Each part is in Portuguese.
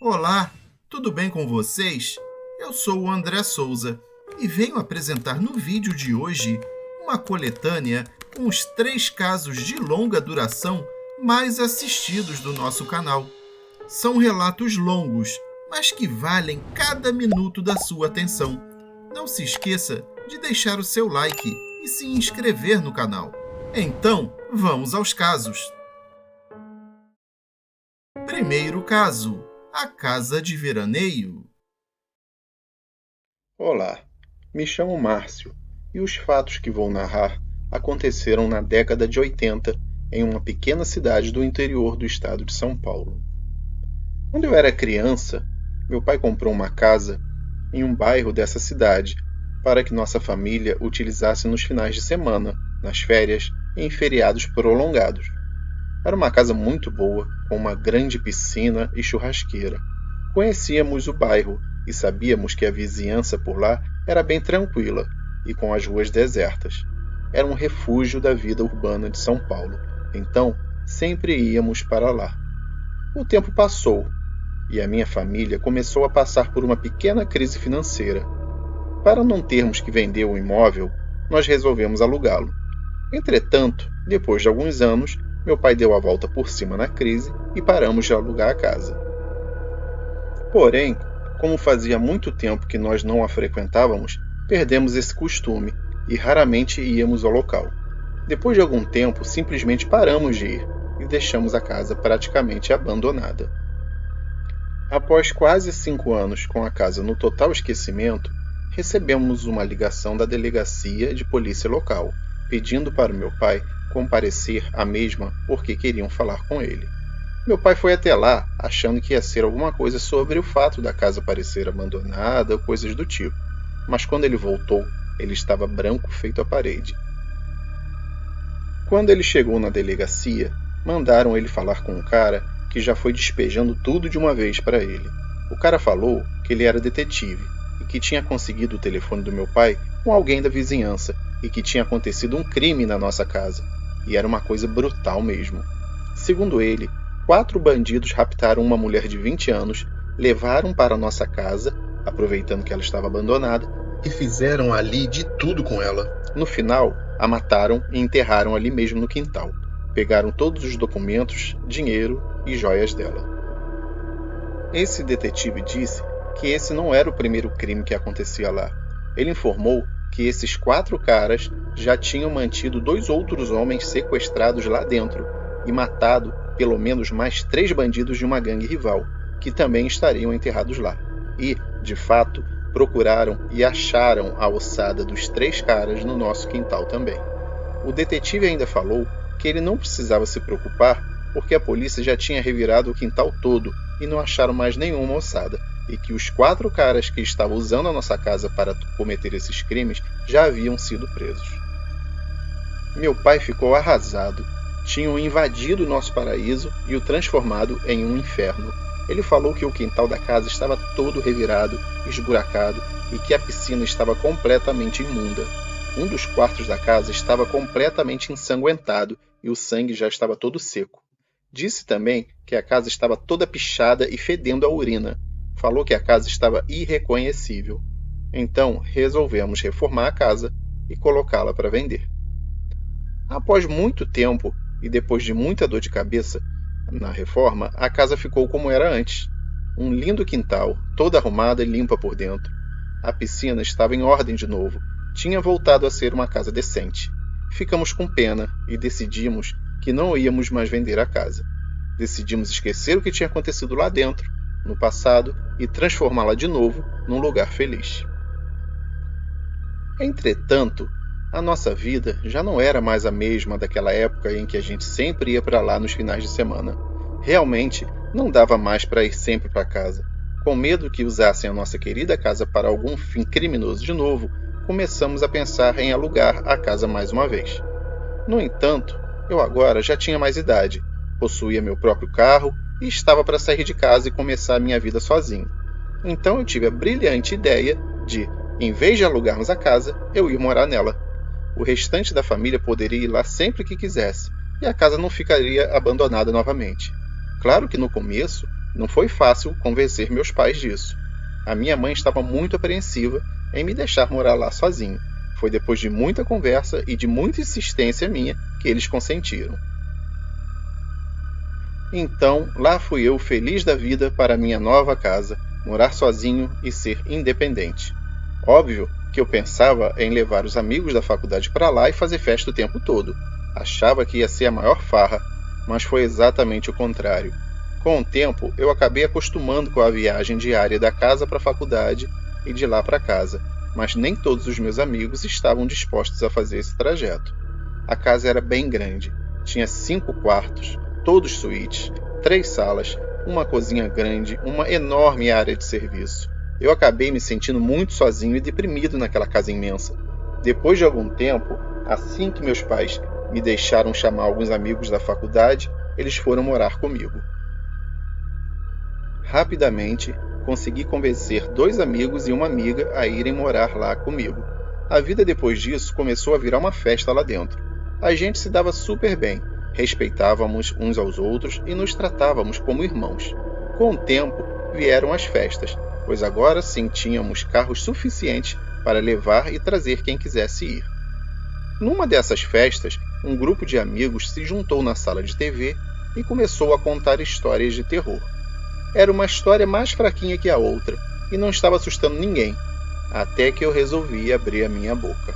Olá, tudo bem com vocês? Eu sou o André Souza e venho apresentar no vídeo de hoje uma coletânea com os 3 casos de longa duração mais assistidos do nosso canal. São relatos longos, mas que valem cada minuto da sua atenção. Não se esqueça de deixar o seu like e se inscrever no canal. Então, vamos aos casos. Primeiro caso: a casa de veraneio. Olá, me chamo Márcio e os fatos que vou narrar aconteceram na década de 80 em uma pequena cidade do interior do estado de São Paulo. Quando eu era criança, meu pai comprou uma casa em um bairro dessa cidade para que nossa família utilizasse nos finais de semana, nas férias e em feriados prolongados. Era uma casa muito boa, com uma grande piscina e churrasqueira. Conhecíamos o bairro e sabíamos que a vizinhança por lá era bem tranquila e com as ruas desertas. Era um refúgio da vida urbana de São Paulo, então sempre íamos para lá. O tempo passou e a minha família começou a passar por uma pequena crise financeira. Para não termos que vender o imóvel, nós resolvemos alugá-lo. Entretanto, depois de alguns anos, meu pai deu a volta por cima na crise e paramos de alugar a casa. Porém, como fazia muito tempo que nós não a frequentávamos, perdemos esse costume e raramente íamos ao local. Depois de algum tempo, simplesmente paramos de ir e deixamos a casa praticamente abandonada. Após quase 5 anos com a casa no total esquecimento, recebemos uma ligação da delegacia de polícia local, pedindo para o meu pai comparecer à mesma porque queriam falar com ele. Meu pai foi até lá, achando que ia ser alguma coisa sobre o fato da casa parecer abandonada ou coisas do tipo. Mas quando ele voltou, ele estava branco feito a parede. Quando ele chegou na delegacia, mandaram ele falar com um cara que já foi despejando tudo de uma vez para ele. O cara falou que ele era detetive e que tinha conseguido o telefone do meu pai com alguém da vizinhança e que tinha acontecido um crime na nossa casa. E era uma coisa brutal mesmo. Segundo ele, 4 bandidos raptaram uma mulher de 20 anos, levaram para nossa casa, aproveitando que ela estava abandonada, e fizeram ali de tudo com ela. No final, a mataram e enterraram ali mesmo no quintal. Pegaram todos os documentos, dinheiro e joias dela. Esse detetive disse que esse não era o primeiro crime que acontecia lá. Ele informou que esses 4 caras já tinham mantido 2 outros homens sequestrados lá dentro e matado pelo menos mais 3 bandidos de uma gangue rival, que também estariam enterrados lá. E, de fato, procuraram e acharam a ossada dos 3 caras no nosso quintal também. O detetive ainda falou que ele não precisava se preocupar porque a polícia já tinha revirado o quintal todo e não acharam mais nenhuma ossada, e que os 4 caras que estavam usando a nossa casa para cometer esses crimes já haviam sido presos. Meu pai ficou arrasado. Tinham invadido o nosso paraíso e o transformado em um inferno. Ele falou que o quintal da casa estava todo revirado, esburacado e que a piscina estava completamente imunda. Um dos quartos da casa estava completamente ensanguentado e o sangue já estava todo seco. Disse também que a casa estava toda pichada e fedendo a urina. Falou que a casa estava irreconhecível. Então, resolvemos reformar a casa e colocá-la para vender. Após muito tempo e depois de muita dor de cabeça na reforma, a casa ficou como era antes. Um lindo quintal, toda arrumada e limpa por dentro. A piscina estava em ordem de novo. Tinha voltado a ser uma casa decente. Ficamos com pena e decidimos que não íamos mais vender a casa. Decidimos esquecer o que tinha acontecido lá dentro, no passado, e transformá-la de novo num lugar feliz. Entretanto, a nossa vida já não era mais a mesma daquela época em que a gente sempre ia para lá nos finais de semana. Realmente, não dava mais para ir sempre para casa. Com medo que usassem a nossa querida casa para algum fim criminoso de novo, começamos a pensar em alugar a casa mais uma vez. No entanto, eu agora já tinha mais idade, possuía meu próprio carro e estava para sair de casa e começar a minha vida sozinho. Então eu tive a brilhante ideia de, em vez de alugarmos a casa, eu ir morar nela. O restante da família poderia ir lá sempre que quisesse, e a casa não ficaria abandonada novamente. Claro que no começo, Não foi fácil convencer meus pais disso. A minha mãe estava muito apreensiva em me deixar morar lá sozinho. Foi depois de muita conversa e de muita insistência minha que eles consentiram. Então, lá fui eu feliz da vida para minha nova casa, morar sozinho e ser independente. Óbvio que eu pensava em levar os amigos da faculdade para lá e fazer festa o tempo todo. Achava que ia ser a maior farra, mas foi exatamente o contrário. Com o tempo, eu acabei acostumando com a viagem diária da casa para a faculdade e de lá para casa, mas nem todos os meus amigos estavam dispostos a fazer esse trajeto. A casa era bem grande, tinha 5 quartos, todos suítes, 3 salas, uma cozinha grande, uma enorme área de serviço. Eu acabei me sentindo muito sozinho e deprimido naquela casa imensa. Depois de algum tempo, assim que meus pais me deixaram chamar alguns amigos da faculdade, eles foram morar comigo. Rapidamente, consegui convencer 2 amigos e uma amiga a irem morar lá comigo. A vida depois disso começou a virar uma festa lá dentro. A gente se dava super bem, respeitávamos uns aos outros e nos tratávamos como irmãos. Com o tempo, vieram as festas, pois agora sim tínhamos carros suficientes para levar e trazer quem quisesse ir. Numa dessas festas, um grupo de amigos se juntou na sala de TV e começou a contar histórias de terror. Era uma história mais fraquinha que a outra e não estava assustando ninguém, até que eu resolvi abrir a minha boca.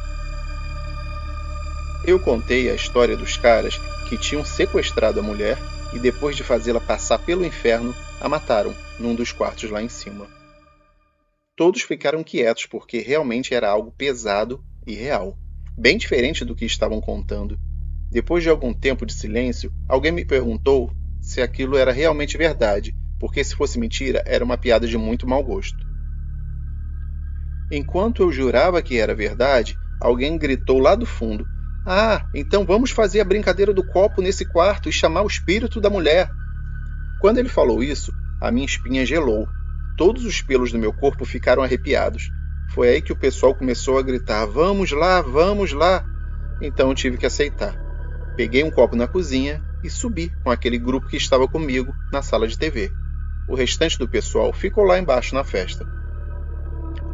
Eu contei a história dos caras que tinham sequestrado a mulher e depois de fazê-la passar pelo inferno, a mataram num dos quartos lá em cima. Todos ficaram quietos porque realmente era algo pesado e real, bem diferente do que estavam contando. Depois de algum tempo de silêncio, alguém me perguntou se aquilo era realmente verdade, porque se fosse mentira, era uma piada de muito mau gosto. Enquanto eu jurava que era verdade, alguém gritou lá do fundo: "Ah, então vamos fazer a brincadeira do copo nesse quarto e chamar o espírito da mulher." Quando ele falou isso, a minha espinha gelou. Todos os pelos do meu corpo ficaram arrepiados. Foi aí que o pessoal começou a gritar: "Vamos lá, vamos lá!" Então eu tive que aceitar. Peguei um copo na cozinha e subi com aquele grupo que estava comigo na sala de TV. O restante do pessoal ficou lá embaixo na festa.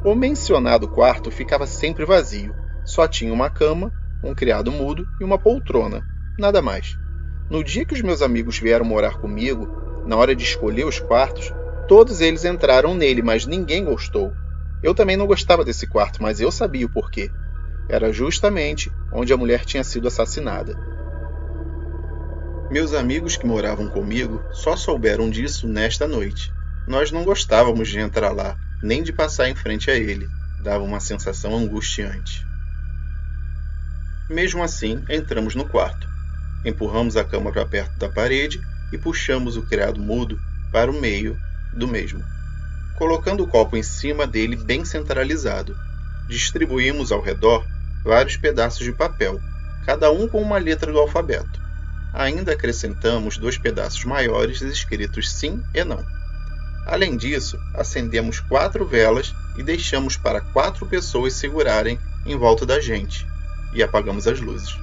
O mencionado quarto ficava sempre vazio. Só tinha uma cama, um criado mudo e uma poltrona. Nada mais. No dia que os meus amigos vieram morar comigo, na hora de escolher os quartos, todos eles entraram nele, mas ninguém gostou. Eu também não gostava desse quarto, mas eu sabia o porquê. Era justamente onde a mulher tinha sido assassinada. Meus amigos que moravam comigo só souberam disso nesta noite. Nós não gostávamos de entrar lá, nem de passar em frente a ele. Dava uma sensação angustiante. Mesmo assim, entramos no quarto. Empurramos a cama para perto da parede e puxamos o criado mudo para o meio do mesmo, colocando o copo em cima dele bem centralizado. Distribuímos ao redor vários pedaços de papel, cada um com uma letra do alfabeto. Ainda acrescentamos 2 pedaços maiores escritos sim e não. Além disso, acendemos 4 velas e deixamos para 4 pessoas segurarem em volta da gente, e apagamos as luzes.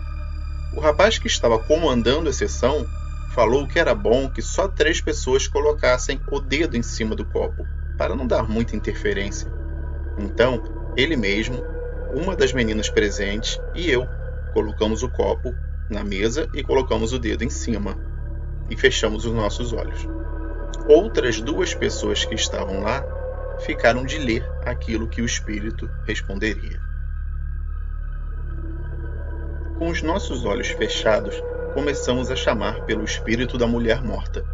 O rapaz que estava comandando a sessão falou que era bom que só 3 pessoas colocassem o dedo em cima do copo, para não dar muita interferência. Então, ele mesmo, uma das meninas presentes e eu colocamos o copo na mesa e colocamos o dedo em cima e fechamos os nossos olhos. Outras 2 pessoas que estavam lá ficaram de ler aquilo que o espírito responderia. Com os nossos olhos fechados, começamos a chamar pelo espírito da mulher morta.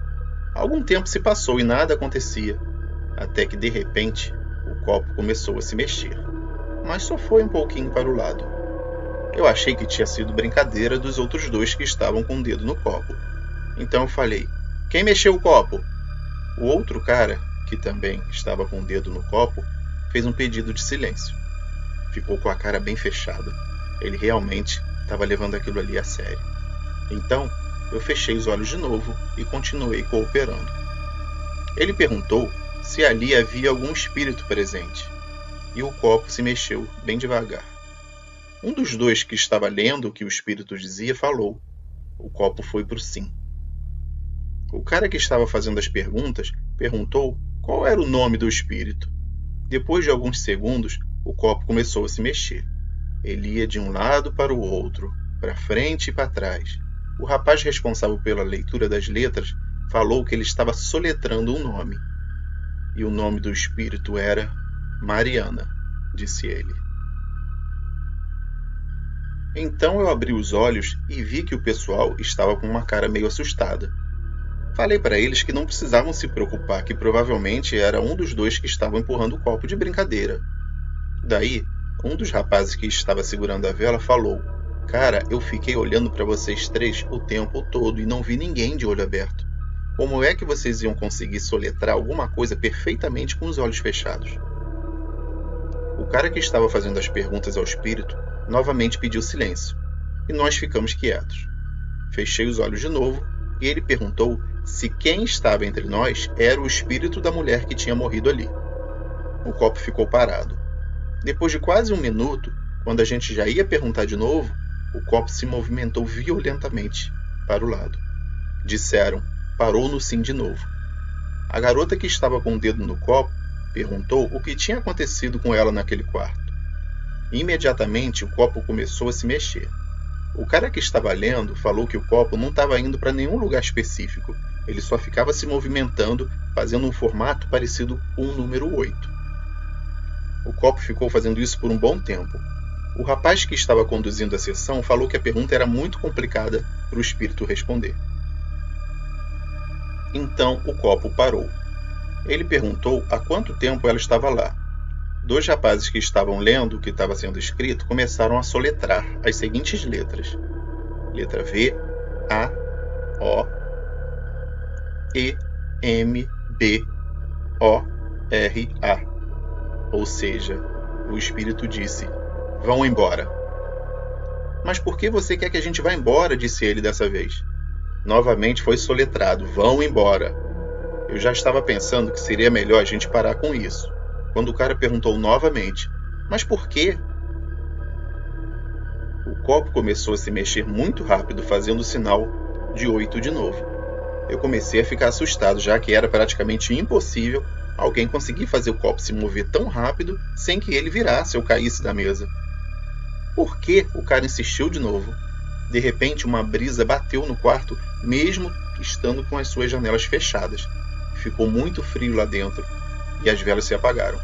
Algum tempo se passou e nada acontecia, até que de repente o copo começou a se mexer, mas só foi um pouquinho para o lado. Eu achei que tinha sido brincadeira dos outros 2 que estavam com o dedo no copo. Então eu falei: "Quem mexeu o copo?" O outro cara, que também estava com o dedo no copo, fez um pedido de silêncio. Ficou com a cara bem fechada. Ele realmente estava levando aquilo ali a sério. Então, eu fechei os olhos de novo e continuei cooperando. Ele perguntou se ali havia algum espírito presente, e o copo se mexeu bem devagar. Um dos 2 que estava lendo o que o espírito dizia falou. O copo foi para o sim. O cara que estava fazendo as perguntas perguntou qual era o nome do espírito. Depois de alguns segundos, o copo começou a se mexer. Ele ia de um lado para o outro, para frente e para trás. O rapaz responsável pela leitura das letras falou que ele estava soletrando um nome. E o nome do espírito era Mariana, disse ele. Então eu abri os olhos e vi que o pessoal estava com uma cara meio assustada. Falei para eles que não precisavam se preocupar, que provavelmente era um dos dois que estavam empurrando o copo de brincadeira. Daí, um dos rapazes que estava segurando a vela falou: "Cara, eu fiquei olhando para vocês três o tempo todo e não vi ninguém de olho aberto. Como é que vocês iam conseguir soletrar alguma coisa perfeitamente com os olhos fechados?" O cara que estava fazendo as perguntas ao espírito novamente pediu silêncio, e nós ficamos quietos. Fechei os olhos de novo e ele perguntou se quem estava entre nós era o espírito da mulher que tinha morrido ali. O copo ficou parado. Depois de quase um minuto, quando a gente já ia perguntar de novo, o copo se movimentou violentamente para o lado. Disseram: "Parou no sim de novo." A garota que estava com o dedo no copo perguntou o que tinha acontecido com ela naquele quarto. Imediatamente o copo começou a se mexer. O cara que estava lendo falou que o copo não estava indo para nenhum lugar específico, ele só ficava se movimentando, fazendo um formato parecido com o número 8. O copo ficou fazendo isso por um bom tempo. O rapaz que estava conduzindo a sessão falou que a pergunta era muito complicada para o espírito responder. Então o copo parou. Ele perguntou há quanto tempo ela estava lá. Dois rapazes que estavam lendo o que estava sendo escrito começaram a soletrar as seguintes letras: letra V, A, O, E, M, B, O, R, A. Ou seja, o espírito disse: "Vão embora." "Mas por que você quer que a gente vá embora?" disse ele dessa vez. Novamente foi soletrado: "Vão embora." Eu já estava pensando que seria melhor a gente parar com isso, quando o cara perguntou novamente: "Mas por quê?" O copo começou a se mexer muito rápido, fazendo o sinal de 8 de novo. Eu comecei a ficar assustado, já que era praticamente impossível alguém conseguir fazer o copo se mover tão rápido sem que ele virasse ou caísse da mesa. Por que o cara insistiu de novo? De repente, uma brisa bateu no quarto, mesmo estando com as suas janelas fechadas. Ficou muito frio lá dentro e as velas se apagaram.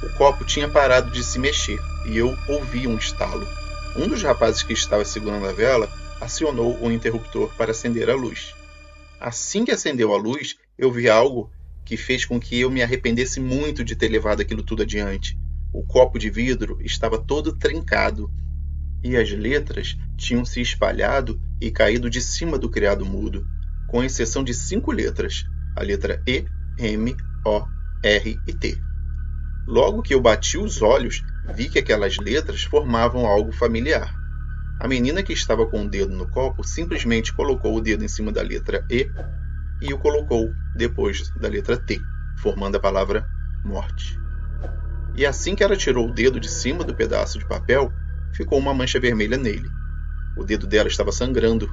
O copo tinha parado de se mexer e eu ouvi um estalo. Um dos rapazes que estava segurando a vela acionou o interruptor para acender a luz. Assim que acendeu a luz, eu vi algo que fez com que eu me arrependesse muito de ter levado aquilo tudo adiante. O copo de vidro estava todo trincado e as letras tinham se espalhado e caído de cima do criado mudo, com exceção de 5 letras, a letra E, M, O, R e T. Logo que eu bati os olhos, vi que aquelas letras formavam algo familiar. A menina que estava com o dedo no copo simplesmente colocou o dedo em cima da letra E e o colocou depois da letra T, formando a palavra morte. E assim que ela tirou o dedo de cima do pedaço de papel, ficou uma mancha vermelha nele. O dedo dela estava sangrando,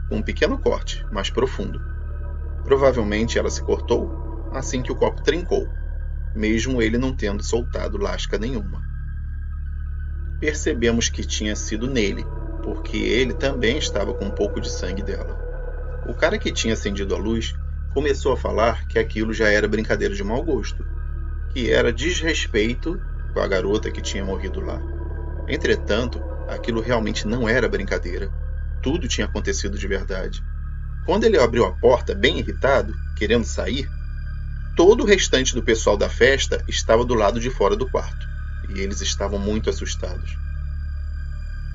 com um pequeno corte, mais profundo. Provavelmente ela se cortou assim que o copo trincou, mesmo ele não tendo soltado lasca nenhuma. Percebemos que tinha sido nele, porque ele também estava com um pouco de sangue dela. O cara que tinha acendido a luz começou a falar que aquilo já era brincadeira de mau gosto, que era desrespeito com a garota que tinha morrido lá. Entretanto, aquilo realmente não era brincadeira. Tudo tinha acontecido de verdade. Quando ele abriu a porta, bem irritado, querendo sair, todo o restante do pessoal da festa estava do lado de fora do quarto, e eles estavam muito assustados.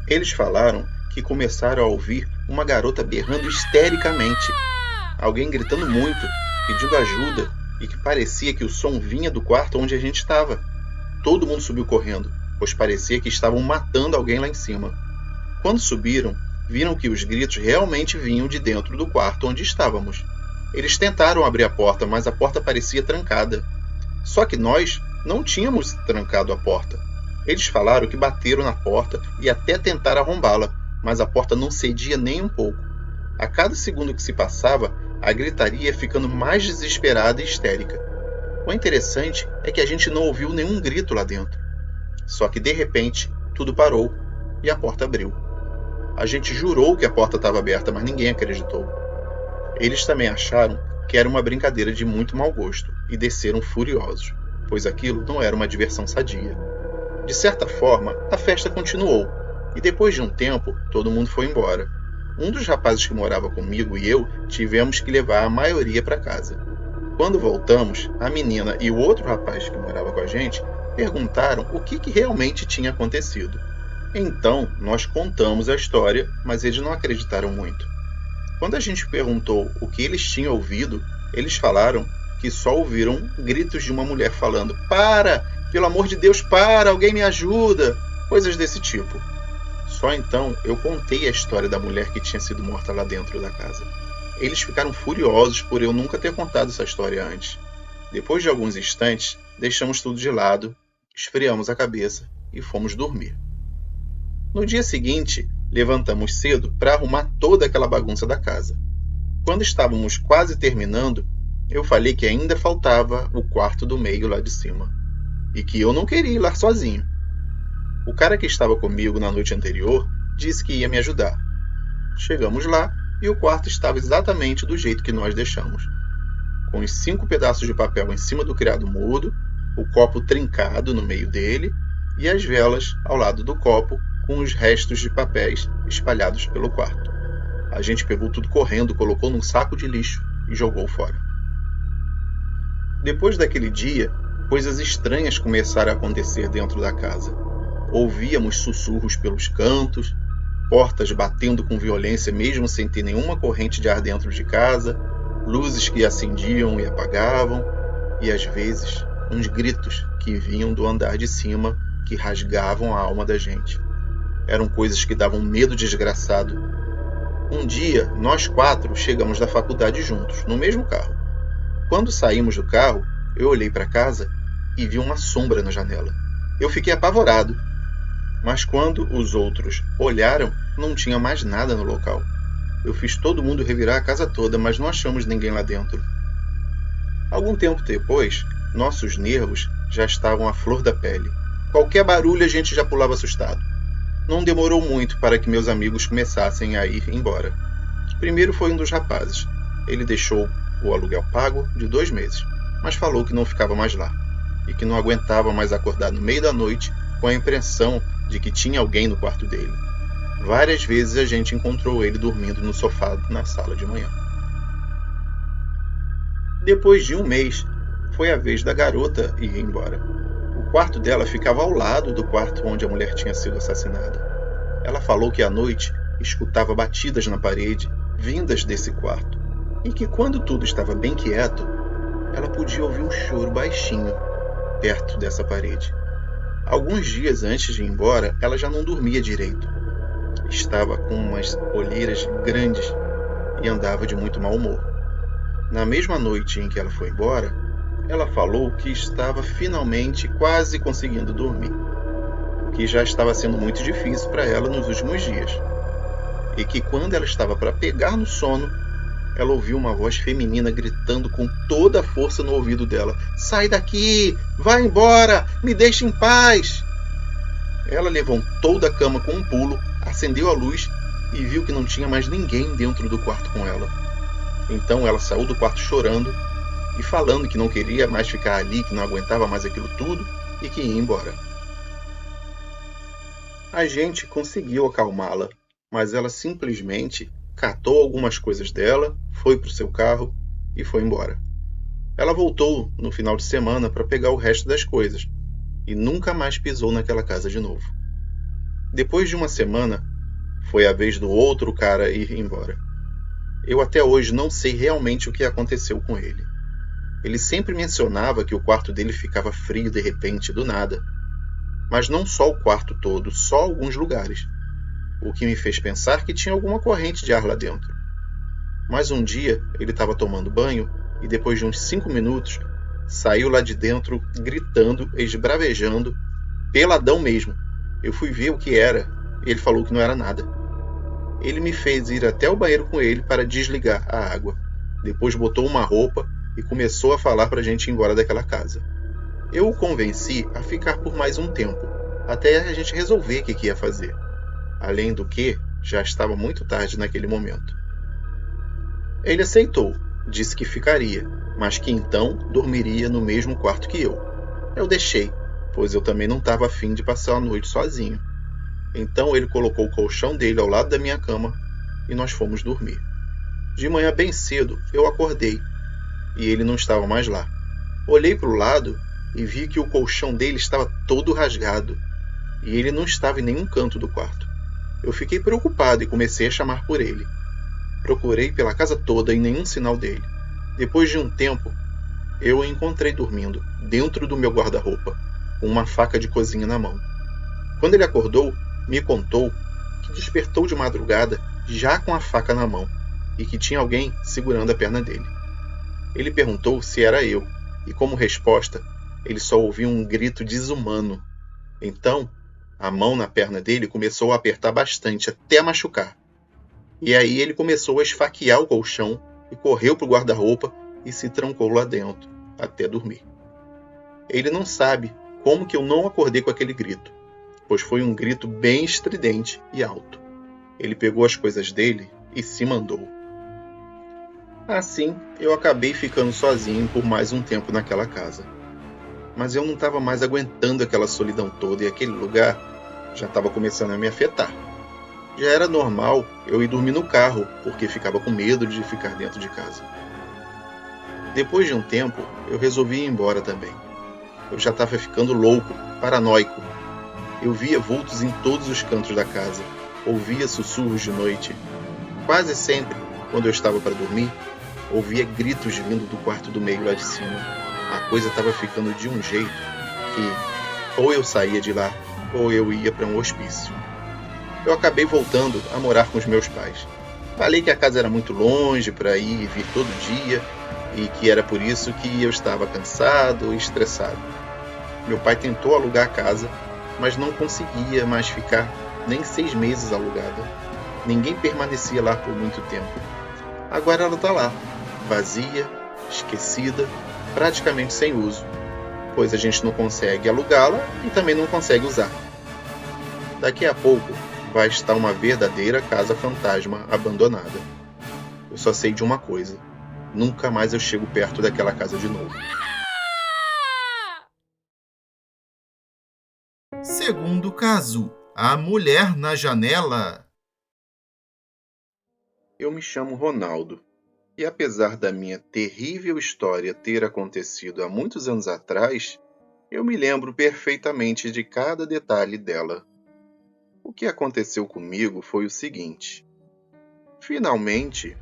Eles falaram que começaram a ouvir uma garota berrando histericamente, alguém gritando muito, pedindo ajuda, e que parecia que o som vinha do quarto onde a gente estava. Todo mundo subiu correndo, pois parecia que estavam matando alguém lá em cima. Quando subiram, viram que os gritos realmente vinham de dentro do quarto onde estávamos. Eles tentaram abrir a porta, mas a porta parecia trancada. Só que nós não tínhamos trancado a porta. Eles falaram que bateram na porta e até tentaram arrombá-la, mas a porta não cedia nem um pouco. A cada segundo que se passava, a gritaria ia ficando mais desesperada e histérica. O interessante é que a gente não ouviu nenhum grito lá dentro. Só que de repente, tudo parou e a porta abriu. A gente jurou que a porta estava aberta, mas ninguém acreditou. Eles também acharam que era uma brincadeira de muito mau gosto e desceram furiosos, pois aquilo não era uma diversão sadia. De certa forma, a festa continuou, e depois de um tempo, todo mundo foi embora. Um dos rapazes que morava comigo e eu tivemos que levar a maioria para casa. Quando voltamos, a menina e o outro rapaz que morava com a gente perguntaram o que realmente tinha acontecido. Então, nós contamos a história, mas eles não acreditaram muito. Quando a gente perguntou o que eles tinham ouvido, eles falaram que só ouviram gritos de uma mulher falando: "Para! Pelo amor de Deus, para! Alguém me ajuda!" Coisas desse tipo. Só então eu contei a história da mulher que tinha sido morta lá dentro da casa. Eles ficaram furiosos por eu nunca ter contado essa história antes. Depois de alguns instantes, deixamos tudo de lado, esfriamos a cabeça e fomos dormir. No dia seguinte, levantamos cedo para arrumar toda aquela bagunça da casa. Quando estávamos quase terminando, eu falei que ainda faltava o quarto do meio lá de cima, e que eu não queria ir lá sozinho. O cara que estava comigo na noite anterior disse que ia me ajudar. Chegamos lá e o quarto estava exatamente do jeito que nós deixamos, com os 5 pedaços de papel em cima do criado mudo, o copo trincado no meio dele e as velas ao lado do copo, com os restos de papéis espalhados pelo quarto. A gente pegou tudo correndo, colocou num saco de lixo e jogou fora. Depois daquele dia, coisas estranhas começaram a acontecer dentro da casa. Ouvíamos sussurros pelos cantos, portas batendo com violência mesmo sem ter nenhuma corrente de ar dentro de casa, luzes que acendiam e apagavam, e às vezes uns gritos que vinham do andar de cima que rasgavam a alma da gente. Eram coisas que davam medo desgraçado. Um dia, nós 4 chegamos da faculdade juntos, no mesmo carro. Quando saímos do carro, eu olhei para casa e vi uma sombra na janela. Eu fiquei apavorado. Mas quando os outros olharam, não tinha mais nada no local. Eu fiz todo mundo revirar a casa toda, mas não achamos ninguém lá dentro. Algum tempo depois, nossos nervos já estavam à flor da pele. Qualquer barulho a gente já pulava assustado. Não demorou muito para que meus amigos começassem a ir embora. Primeiro foi um dos rapazes. Ele deixou o aluguel pago de 2 meses, mas falou que não ficava mais lá e que não aguentava mais acordar no meio da noite com a impressão de que tinha alguém no quarto dele. Várias vezes a gente encontrou ele dormindo no sofá na sala de manhã. Depois de 1 mês, foi a vez da garota ir embora. O quarto dela ficava ao lado do quarto onde a mulher tinha sido assassinada. Ela falou que à noite escutava batidas na parede vindas desse quarto e que quando tudo estava bem quieto, ela podia ouvir um choro baixinho perto dessa parede. Alguns dias antes de ir embora, ela já não dormia direito. Estava com umas olheiras grandes e andava de muito mau humor. Na mesma noite em que ela foi embora, ela falou que estava finalmente quase conseguindo dormir, o que já estava sendo muito difícil para ela nos últimos dias. E que quando ela estava para pegar no sono, ela ouviu uma voz feminina gritando com toda a força no ouvido dela: "Sai daqui! Vai embora! Me deixe em paz!" Ela levantou da cama com um pulo, acendeu a luz e viu que não tinha mais ninguém dentro do quarto com ela. Então ela saiu do quarto chorando e falando que não queria mais ficar ali, que não aguentava mais aquilo tudo e que ia embora. A gente conseguiu acalmá-la, mas ela simplesmente catou algumas coisas dela, foi para o seu carro e foi embora. Ela voltou no final de semana para pegar o resto das coisas e nunca mais pisou naquela casa de novo. Depois de 1 semana, foi a vez do outro cara ir embora. Eu até hoje não sei realmente o que aconteceu com ele. Ele sempre mencionava que o quarto dele ficava frio de repente, do nada. Mas não só o quarto todo, só alguns lugares. O que me fez pensar que tinha alguma corrente de ar lá dentro. Mas um dia ele estava tomando banho e depois de uns 5 minutos saiu lá de dentro gritando, esbravejando, peladão mesmo. Eu fui ver o que era e ele falou que não era nada. Ele me fez ir até o banheiro com ele para desligar a água. Depois botou uma roupa e começou a falar para a gente ir embora daquela casa. Eu o convenci a ficar por mais um tempo, até a gente resolver o que ia fazer. Além do que, já estava muito tarde naquele momento. Ele aceitou, disse que ficaria, mas que então dormiria no mesmo quarto que eu. Eu deixei, pois eu também não estava afim de passar a noite sozinho. Então ele colocou o colchão dele ao lado da minha cama e nós fomos dormir. De manhã bem cedo eu acordei e ele não estava mais lá. Olhei para o lado e vi que o colchão dele estava todo rasgado e ele não estava em nenhum canto do quarto. Eu fiquei preocupado e comecei a chamar por ele. Procurei pela casa toda e nenhum sinal dele. Depois de um tempo, eu o encontrei dormindo dentro do meu guarda-roupa, com uma faca de cozinha na mão. Quando ele acordou, me contou que despertou de madrugada já com a faca na mão e que tinha alguém segurando a perna dele. Ele perguntou se era eu e, como resposta, ele só ouviu um grito desumano. Então, a mão na perna dele começou a apertar bastante até machucar. E aí ele começou a esfaquear o colchão e correu para o guarda-roupa e se trancou lá dentro até dormir. Ele não sabe como que eu não acordei com aquele grito, pois foi um grito bem estridente e alto. Ele pegou as coisas dele e se mandou. Assim, eu acabei ficando sozinho por mais um tempo naquela casa. Mas eu não estava mais aguentando aquela solidão toda e aquele lugar já estava começando a me afetar. Já era normal eu ir dormir no carro, porque ficava com medo de ficar dentro de casa. Depois de um tempo, eu resolvi ir embora também. Eu já estava ficando louco, paranoico. Eu via vultos em todos os cantos da casa, ouvia sussurros de noite. Quase sempre, quando eu estava para dormir, ouvia gritos vindo do quarto do meio lá de cima. A coisa estava ficando de um jeito que ou eu saía de lá, ou eu ia para um hospício. Eu acabei voltando a morar com os meus pais. Falei que a casa era muito longe para ir e vir todo dia e que era por isso que eu estava cansado e estressado. Meu pai tentou alugar a casa, mas não conseguia mais ficar nem 6 meses alugada. Ninguém permanecia lá por muito tempo. Agora ela está lá, vazia, esquecida, praticamente sem uso, pois a gente não consegue alugá-la e também não consegue usar. Daqui a pouco vai estar uma verdadeira casa fantasma abandonada. Eu só sei de uma coisa: nunca mais eu chego perto daquela casa de novo. Segundo caso, a mulher na janela. Eu me chamo Ronaldo, e apesar da minha terrível história ter acontecido há muitos anos atrás, eu me lembro perfeitamente de cada detalhe dela. O que aconteceu comigo foi o seguinte: finalmente,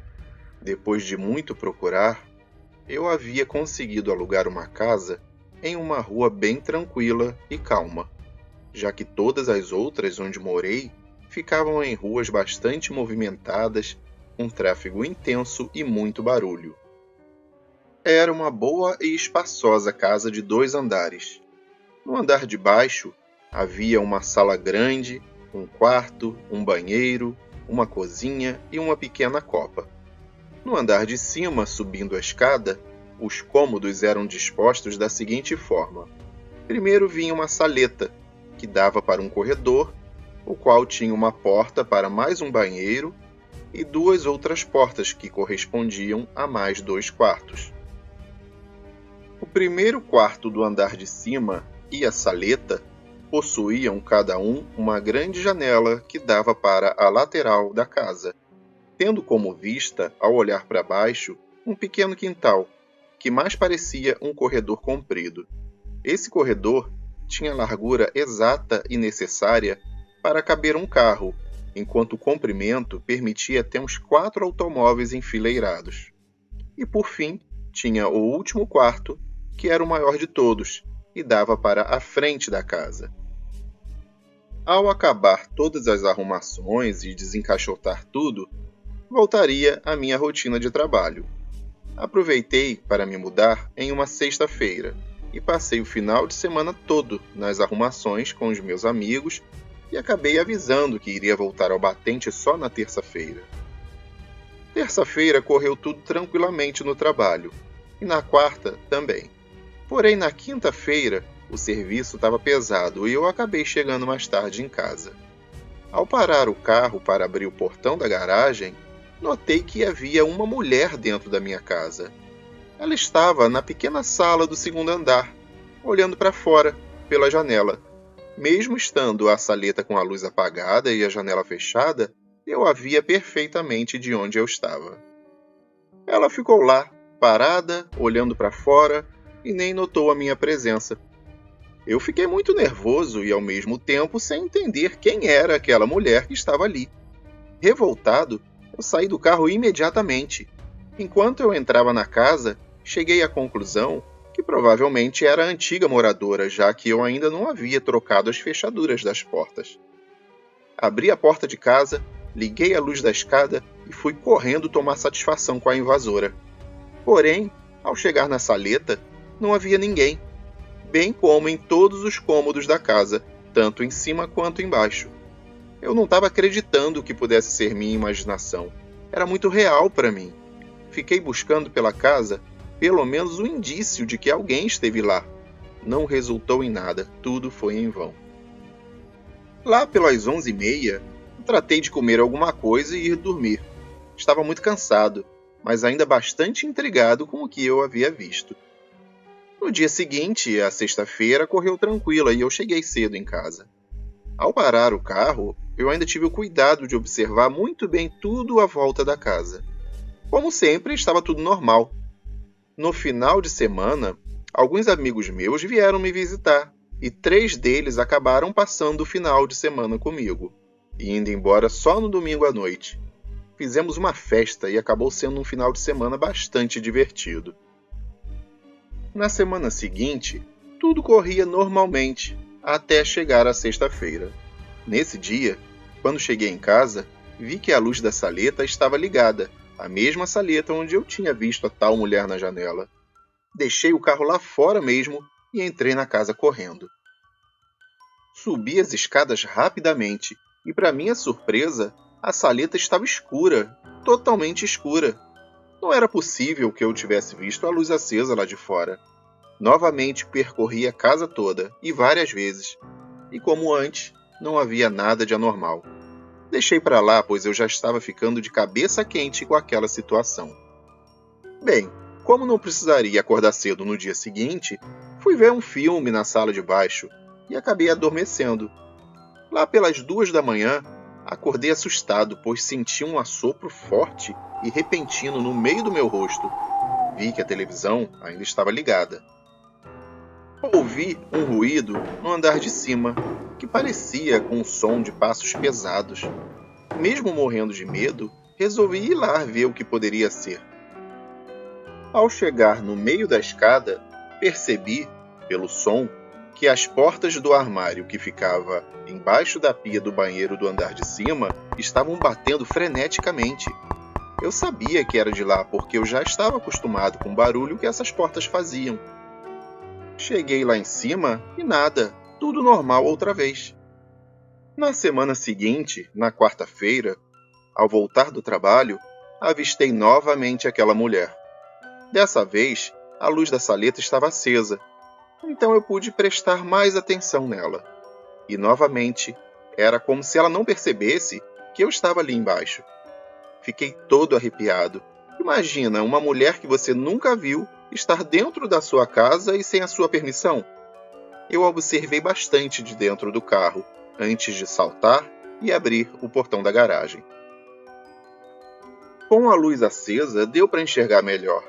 depois de muito procurar, eu havia conseguido alugar uma casa em uma rua bem tranquila e calma, já que todas as outras onde morei ficavam em ruas bastante movimentadas, com tráfego intenso e muito barulho. Era uma boa e espaçosa casa de 2 andares. No andar de baixo havia uma sala grande, um quarto, um banheiro, uma cozinha e uma pequena copa. No andar de cima, subindo a escada, os cômodos eram dispostos da seguinte forma. Primeiro vinha uma saleta, que dava para um corredor, o qual tinha uma porta para mais um banheiro e 2 outras portas que correspondiam a mais 2 quartos. O primeiro quarto do andar de cima e a saleta possuíam cada um uma grande janela que dava para a lateral da casa, tendo como vista, ao olhar para baixo, um pequeno quintal, que mais parecia um corredor comprido. Esse corredor tinha a largura exata e necessária para caber um carro, enquanto o comprimento permitia até uns 4 automóveis enfileirados. E por fim, tinha o último quarto, que era o maior de todos, e dava para a frente da casa. Ao acabar todas as arrumações e desencaixotar tudo, voltaria à minha rotina de trabalho. Aproveitei para me mudar em uma sexta-feira e passei o final de semana todo nas arrumações com os meus amigos e acabei avisando que iria voltar ao batente só na terça-feira. Terça-feira correu tudo tranquilamente no trabalho, e na quarta também. Porém, na quinta-feira, o serviço estava pesado e eu acabei chegando mais tarde em casa. Ao parar o carro para abrir o portão da garagem, notei que havia uma mulher dentro da minha casa. Ela estava na pequena sala do segundo andar, olhando para fora, pela janela. Mesmo estando a saleta com a luz apagada e a janela fechada, eu a via perfeitamente de onde eu estava. Ela ficou lá, parada, olhando para fora, e nem notou a minha presença. Eu fiquei muito nervoso e, ao mesmo tempo, sem entender quem era aquela mulher que estava ali. Revoltado, eu saí do carro imediatamente. Enquanto eu entrava na casa, cheguei à conclusão que provavelmente era a antiga moradora, já que eu ainda não havia trocado as fechaduras das portas. Abri a porta de casa, liguei a luz da escada e fui correndo tomar satisfação com a invasora. Porém, ao chegar na saleta, não havia ninguém, bem como em todos os cômodos da casa, tanto em cima quanto embaixo. Eu não estava acreditando que pudesse ser minha imaginação. Era muito real para mim. Fiquei buscando pela casa pelo menos um indício de que alguém esteve lá. Não resultou em nada, tudo foi em vão. Lá pelas 11h30, tratei de comer alguma coisa e ir dormir. Estava muito cansado, mas ainda bastante intrigado com o que eu havia visto. No dia seguinte, a sexta-feira, correu tranquila e eu cheguei cedo em casa. Ao parar o carro, eu ainda tive o cuidado de observar muito bem tudo à volta da casa. Como sempre, estava tudo normal. No final de semana, alguns amigos meus vieram me visitar e 3 deles acabaram passando o final de semana comigo, indo embora só no domingo à noite. Fizemos uma festa e acabou sendo um final de semana bastante divertido. Na semana seguinte, tudo corria normalmente, até chegar a sexta-feira. Nesse dia, quando cheguei em casa, vi que a luz da saleta estava ligada, a mesma saleta onde eu tinha visto a tal mulher na janela. Deixei o carro lá fora mesmo e entrei na casa correndo. Subi as escadas rapidamente e, para minha surpresa, a saleta estava escura, totalmente escura. Não era possível que eu tivesse visto a luz acesa lá de fora. Novamente percorri a casa toda, e várias vezes. E como antes, não havia nada de anormal. Deixei para lá, pois eu já estava ficando de cabeça quente com aquela situação. Bem, como não precisaria acordar cedo no dia seguinte, fui ver um filme na sala de baixo e acabei adormecendo. Lá pelas 2h, acordei assustado, pois senti um assopro forte e repentino no meio do meu rosto. Vi que a televisão ainda estava ligada. Ouvi um ruído no andar de cima, que parecia com um som de passos pesados. Mesmo morrendo de medo, resolvi ir lá ver o que poderia ser. Ao chegar no meio da escada, percebi, pelo som, que as portas do armário que ficava embaixo da pia do banheiro do andar de cima estavam batendo freneticamente. Eu sabia que era de lá porque eu já estava acostumado com o barulho que essas portas faziam. Cheguei lá em cima e nada, tudo normal outra vez. Na semana seguinte, na quarta-feira, ao voltar do trabalho, avistei novamente aquela mulher. Dessa vez, a luz da saleta estava acesa, então eu pude prestar mais atenção nela. E novamente, era como se ela não percebesse que eu estava ali embaixo. Fiquei todo arrepiado. Imagina uma mulher que você nunca viu estar dentro da sua casa e sem a sua permissão. Eu observei bastante de dentro do carro, antes de saltar e abrir o portão da garagem. Com a luz acesa, deu para enxergar melhor.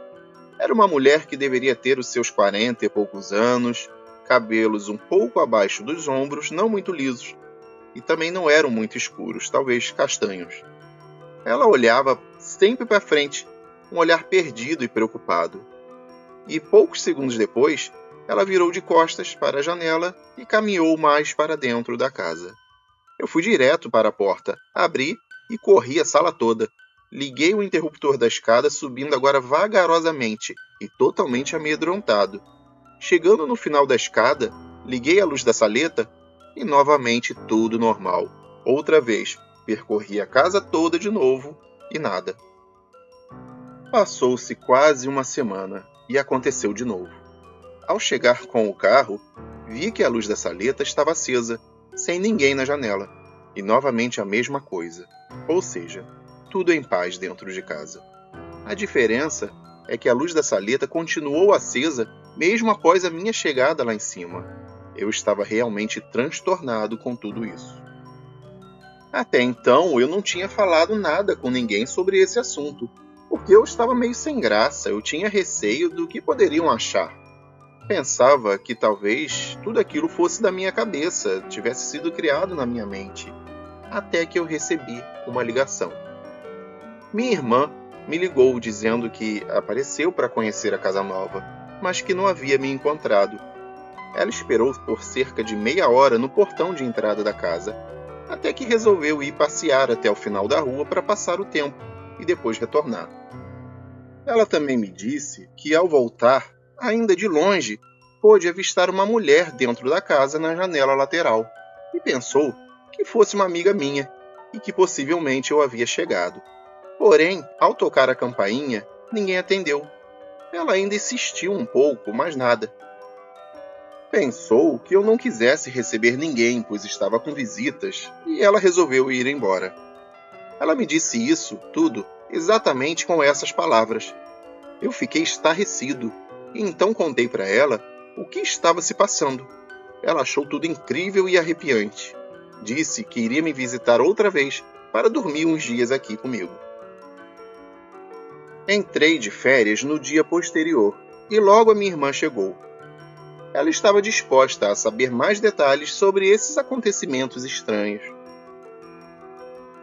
Era uma mulher que deveria ter os seus 40 e poucos anos, cabelos um pouco abaixo dos ombros, não muito lisos, e também não eram muito escuros, talvez castanhos. Ela olhava sempre para frente, um olhar perdido e preocupado. E poucos segundos depois, ela virou de costas para a janela e caminhou mais para dentro da casa. Eu fui direto para a porta, abri e corri a sala toda. Liguei o interruptor da escada, subindo agora vagarosamente e totalmente amedrontado. Chegando no final da escada, liguei a luz da saleta e novamente tudo normal. Outra vez, percorri a casa toda de novo e nada. Passou-se quase uma semana e aconteceu de novo. Ao chegar com o carro, vi que a luz da saleta estava acesa, sem ninguém na janela, e novamente a mesma coisa, ou seja, tudo em paz dentro de casa. A diferença é que a luz da saleta continuou acesa mesmo após a minha chegada lá em cima. Eu estava realmente transtornado com tudo isso. Até então, eu não tinha falado nada com ninguém sobre esse assunto, porque eu estava meio sem graça, eu tinha receio do que poderiam achar. Pensava que talvez tudo aquilo fosse da minha cabeça, tivesse sido criado na minha mente, até que eu recebi uma ligação. Minha irmã me ligou dizendo que apareceu para conhecer a casa nova, mas que não havia me encontrado. Ela esperou por cerca de meia hora no portão de entrada da casa, até que resolveu ir passear até o final da rua para passar o tempo e depois retornar. Ela também me disse que, ao voltar, ainda de longe, pôde avistar uma mulher dentro da casa na janela lateral e pensou que fosse uma amiga minha e que possivelmente eu havia chegado. Porém, ao tocar a campainha, ninguém atendeu. Ela ainda insistiu um pouco, mas nada. Pensou que eu não quisesse receber ninguém, pois estava com visitas, e ela resolveu ir embora. Ela me disse isso tudo exatamente com essas palavras. Eu fiquei estarrecido, e então contei para ela o que estava se passando. Ela achou tudo incrível e arrepiante. Disse que iria me visitar outra vez para dormir uns dias aqui comigo. Entrei de férias no dia posterior, e logo a minha irmã chegou. Ela estava disposta a saber mais detalhes sobre esses acontecimentos estranhos.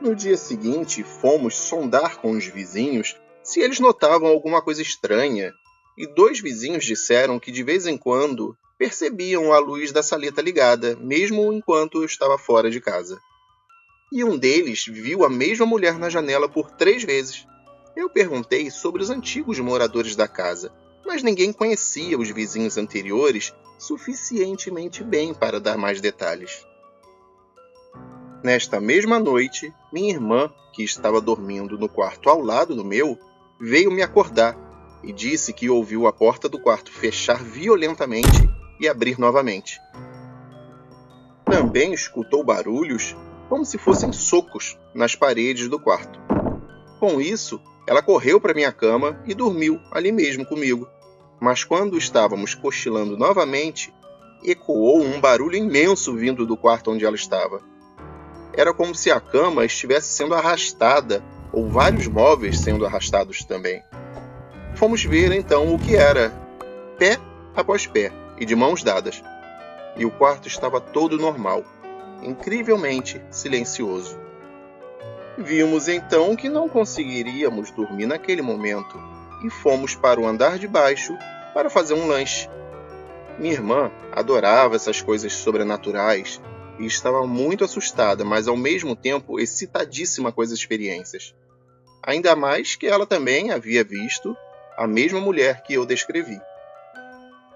No dia seguinte, fomos sondar com os vizinhos se eles notavam alguma coisa estranha, e 2 vizinhos disseram que de vez em quando percebiam a luz da saleta ligada, mesmo enquanto eu estava fora de casa. E um deles viu a mesma mulher na janela por 3 vezes. Eu perguntei sobre os antigos moradores da casa, mas ninguém conhecia os vizinhos anteriores suficientemente bem para dar mais detalhes. Nesta mesma noite, minha irmã, que estava dormindo no quarto ao lado do meu, veio me acordar e disse que ouviu a porta do quarto fechar violentamente e abrir novamente. Também escutou barulhos como se fossem socos nas paredes do quarto. Com isso, ela correu para minha cama e dormiu ali mesmo comigo. Mas quando estávamos cochilando novamente, ecoou um barulho imenso vindo do quarto onde ela estava. Era como se a cama estivesse sendo arrastada, ou vários móveis sendo arrastados também. Fomos ver então o que era, pé após pé e de mãos dadas. E o quarto estava todo normal, incrivelmente silencioso. Vimos então que não conseguiríamos dormir naquele momento e fomos para o andar de baixo para fazer um lanche. Minha irmã adorava essas coisas sobrenaturais e estava muito assustada, mas ao mesmo tempo excitadíssima com as experiências. Ainda mais que ela também havia visto a mesma mulher que eu descrevi.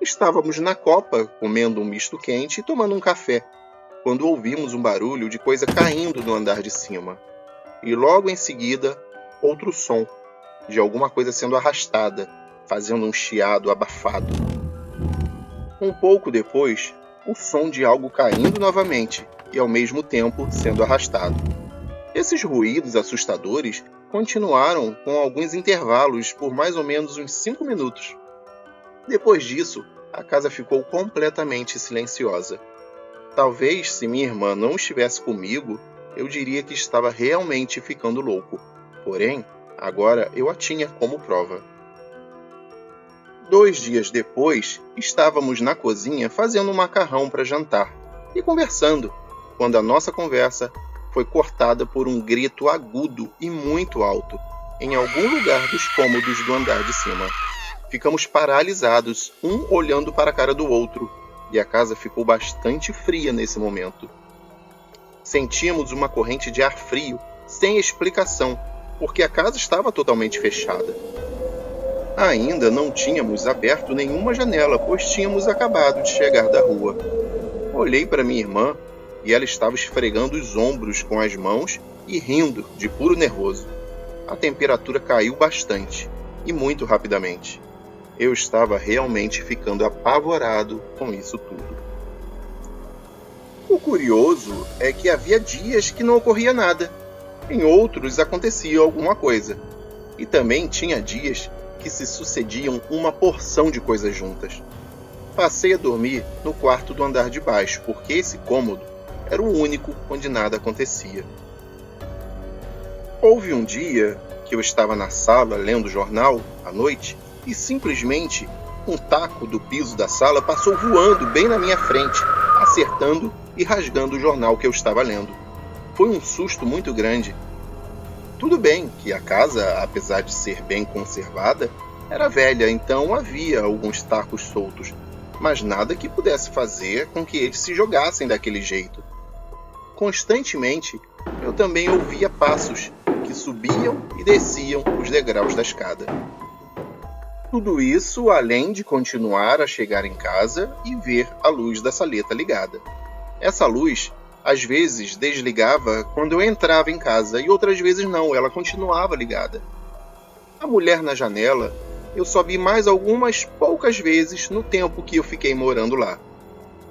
Estávamos na copa, comendo um misto quente e tomando um café, quando ouvimos um barulho de coisa caindo no andar de cima. E logo em seguida, outro som, de alguma coisa sendo arrastada, fazendo um chiado abafado. Um pouco depois, o som de algo caindo novamente e ao mesmo tempo sendo arrastado. Esses ruídos assustadores continuaram com alguns intervalos por mais ou menos uns 5 minutos. Depois disso, a casa ficou completamente silenciosa. Talvez, se minha irmã não estivesse comigo, eu diria que estava realmente ficando louco. Porém, agora eu a tinha como prova. 2 dias depois, estávamos na cozinha fazendo um macarrão para jantar e conversando, quando a nossa conversa foi cortada por um grito agudo e muito alto, em algum lugar dos cômodos do andar de cima. Ficamos paralisados, um olhando para a cara do outro, e a casa ficou bastante fria nesse momento. Sentíamos uma corrente de ar frio, sem explicação, porque a casa estava totalmente fechada. Ainda não tínhamos aberto nenhuma janela, pois tínhamos acabado de chegar da rua. Olhei para minha irmã e ela estava esfregando os ombros com as mãos e rindo de puro nervoso. A temperatura caiu bastante, e muito rapidamente. Eu estava realmente ficando apavorado com isso tudo. O curioso é que havia dias que não ocorria nada. Em outros acontecia alguma coisa. E também tinha dias que se sucediam uma porção de coisas juntas. Passei a dormir no quarto do andar de baixo, porque esse cômodo era o único onde nada acontecia. Houve um dia que eu estava na sala lendo jornal à noite e simplesmente um taco do piso da sala passou voando bem na minha frente, acertando e rasgando o jornal que eu estava lendo. Foi um susto muito grande. Tudo bem que a casa, apesar de ser bem conservada, era velha, então havia alguns tacos soltos, mas nada que pudesse fazer com que eles se jogassem daquele jeito. Constantemente, eu também ouvia passos que subiam e desciam os degraus da escada. Tudo isso além de continuar a chegar em casa e ver a luz da saleta ligada. Essa luz, às vezes, desligava quando eu entrava em casa e outras vezes não, ela continuava ligada. A mulher na janela eu só vi mais algumas poucas vezes no tempo que eu fiquei morando lá.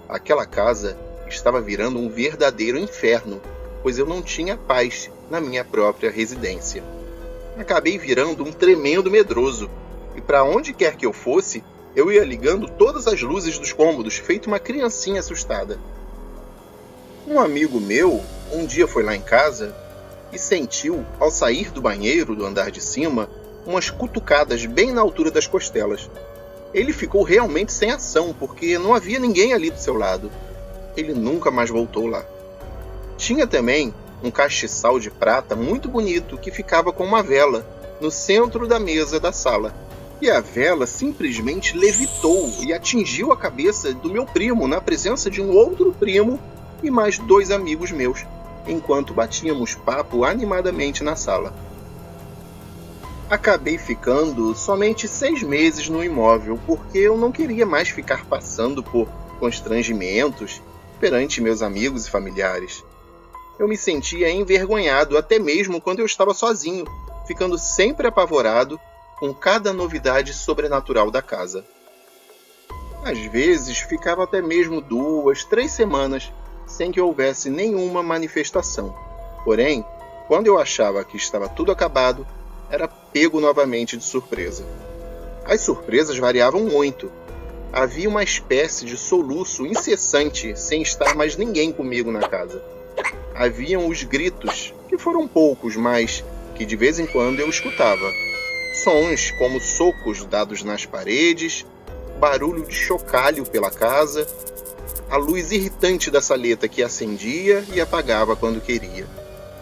Aquela casa estava virando um verdadeiro inferno, pois eu não tinha paz na minha própria residência. Acabei virando um tremendo medroso, e para onde quer que eu fosse, eu ia ligando todas as luzes dos cômodos, feito uma criancinha assustada. Um amigo meu um dia foi lá em casa e sentiu, ao sair do banheiro do andar de cima, umas cutucadas bem na altura das costelas. Ele ficou realmente sem ação, porque não havia ninguém ali do seu lado. Ele nunca mais voltou lá. Tinha também um castiçal de prata muito bonito que ficava com uma vela no centro da mesa da sala. E a vela simplesmente levitou e atingiu a cabeça do meu primo na presença de um outro primo e mais 2 amigos meus, enquanto batíamos papo animadamente na sala. Acabei ficando somente 6 meses no imóvel, porque eu não queria mais ficar passando por constrangimentos perante meus amigos e familiares. Eu me sentia envergonhado até mesmo quando eu estava sozinho, ficando sempre apavorado com cada novidade sobrenatural da casa. Às vezes ficava até mesmo 2, 3 semanas sem que houvesse nenhuma manifestação. Porém, quando eu achava que estava tudo acabado, era pego novamente de surpresa. As surpresas variavam muito. Havia uma espécie de soluço incessante sem estar mais ninguém comigo na casa. Haviam os gritos, que foram poucos, mas que de vez em quando eu escutava. Sons como socos dados nas paredes, barulho de chocalho pela casa, a luz irritante da saleta que acendia e apagava quando queria,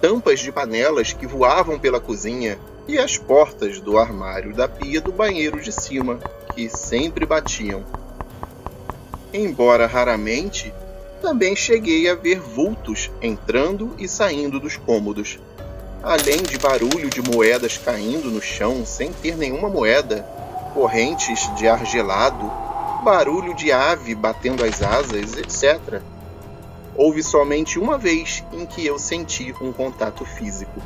tampas de panelas que voavam pela cozinha e as portas do armário da pia do banheiro de cima, que sempre batiam. Embora raramente, também cheguei a ver vultos entrando e saindo dos cômodos, além de barulho de moedas caindo no chão sem ter nenhuma moeda, correntes de ar gelado, barulho de ave batendo as asas, etc. Houve somente uma vez em que eu senti um contato físico.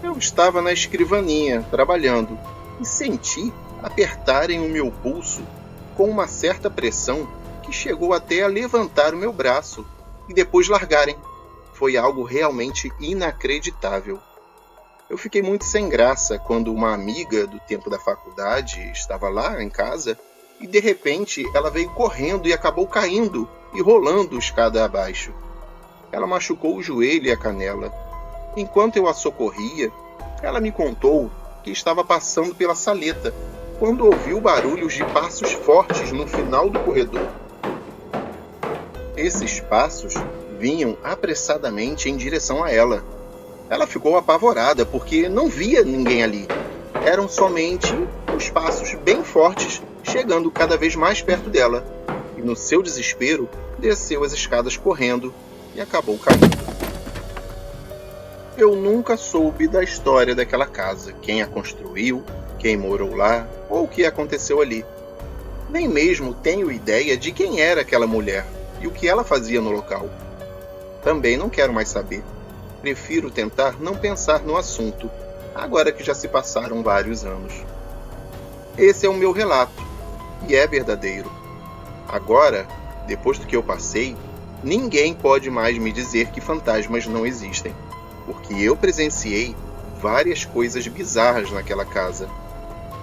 Eu estava na escrivaninha, trabalhando, e senti apertarem o meu pulso com uma certa pressão que chegou até a levantar o meu braço e depois largarem. Foi algo realmente inacreditável. Eu fiquei muito sem graça quando uma amiga do tempo da faculdade estava lá em casa e de repente ela veio correndo e acabou caindo e rolando escada abaixo. Ela machucou o joelho e a canela. Enquanto eu a socorria, ela me contou que estava passando pela saleta quando ouviu barulhos de passos fortes no final do corredor. Esses passos vinham apressadamente em direção a ela. Ela ficou apavorada porque não via ninguém ali. Eram somente os passos bem fortes chegando cada vez mais perto dela. E no seu desespero, desceu as escadas correndo e acabou caindo. Eu nunca soube da história daquela casa, quem a construiu, quem morou lá ou o que aconteceu ali. Nem mesmo tenho ideia de quem era aquela mulher e o que ela fazia no local. Também não quero mais saber. Prefiro tentar não pensar no assunto, agora que já se passaram vários anos. Esse é o meu relato, e é verdadeiro. Agora, depois do que eu passei, ninguém pode mais me dizer que fantasmas não existem, porque eu presenciei várias coisas bizarras naquela casa.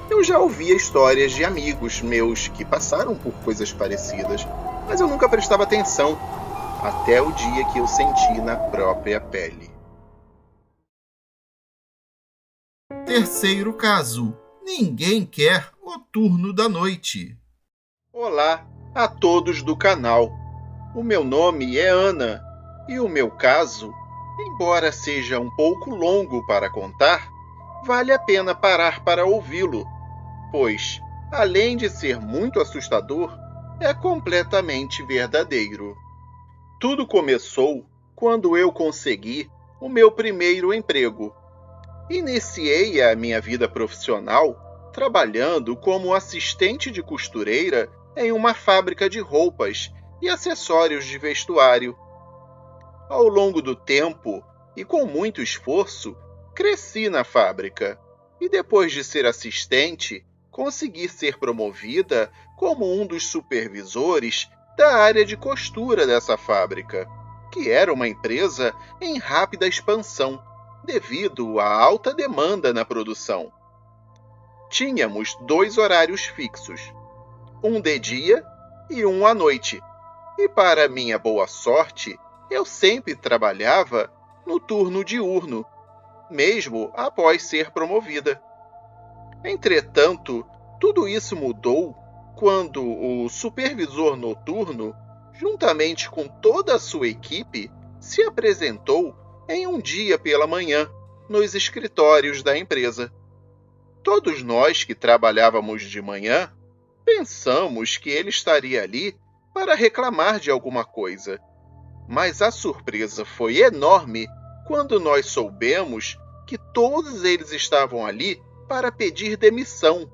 Eu já ouvia histórias de amigos meus que passaram por coisas parecidas, mas eu nunca prestava atenção, até o dia que eu senti na própria pele. Terceiro caso: ninguém quer o turno da noite. Olá a todos do canal. O meu nome é Ana e o meu caso, embora seja um pouco longo para contar, vale a pena parar para ouvi-lo, pois, além de ser muito assustador, é completamente verdadeiro. Tudo começou quando eu consegui o meu primeiro emprego. Iniciei a minha vida profissional trabalhando como assistente de costureira em uma fábrica de roupas e acessórios de vestuário. Ao longo do tempo e com muito esforço, cresci na fábrica e depois de ser assistente, consegui ser promovida como um dos supervisores da área de costura dessa fábrica, que era uma empresa em rápida expansão devido à alta demanda na produção. Tínhamos 2 horários fixos, um de dia e um à noite, e para minha boa sorte, eu sempre trabalhava no turno diurno, mesmo após ser promovida. Entretanto, tudo isso mudou quando o supervisor noturno, juntamente com toda a sua equipe, se apresentou em um dia pela manhã, nos escritórios da empresa. Todos nós que trabalhávamos de manhã pensamos que ele estaria ali para reclamar de alguma coisa. Mas a surpresa foi enorme quando nós soubemos que todos eles estavam ali para pedir demissão.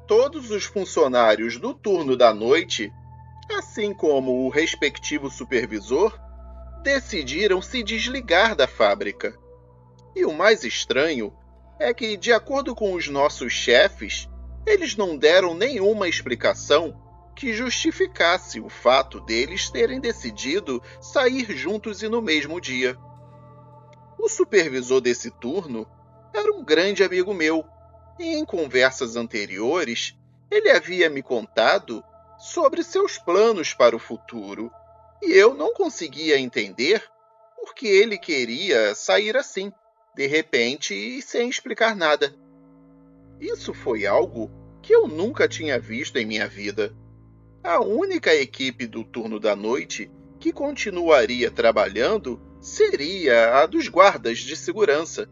Todos os funcionários do turno da noite, assim como o respectivo supervisor, decidiram se desligar da fábrica. E o mais estranho é que, de acordo com os nossos chefes, eles não deram nenhuma explicação que justificasse o fato deles terem decidido sair juntos e no mesmo dia. O supervisor desse turno era um grande amigo meu, e em conversas anteriores ele havia me contado sobre seus planos para o futuro, e eu não conseguia entender por que ele queria sair assim, de repente e sem explicar nada. Isso foi algo que eu nunca tinha visto em minha vida. A única equipe do turno da noite que continuaria trabalhando seria a dos guardas de segurança.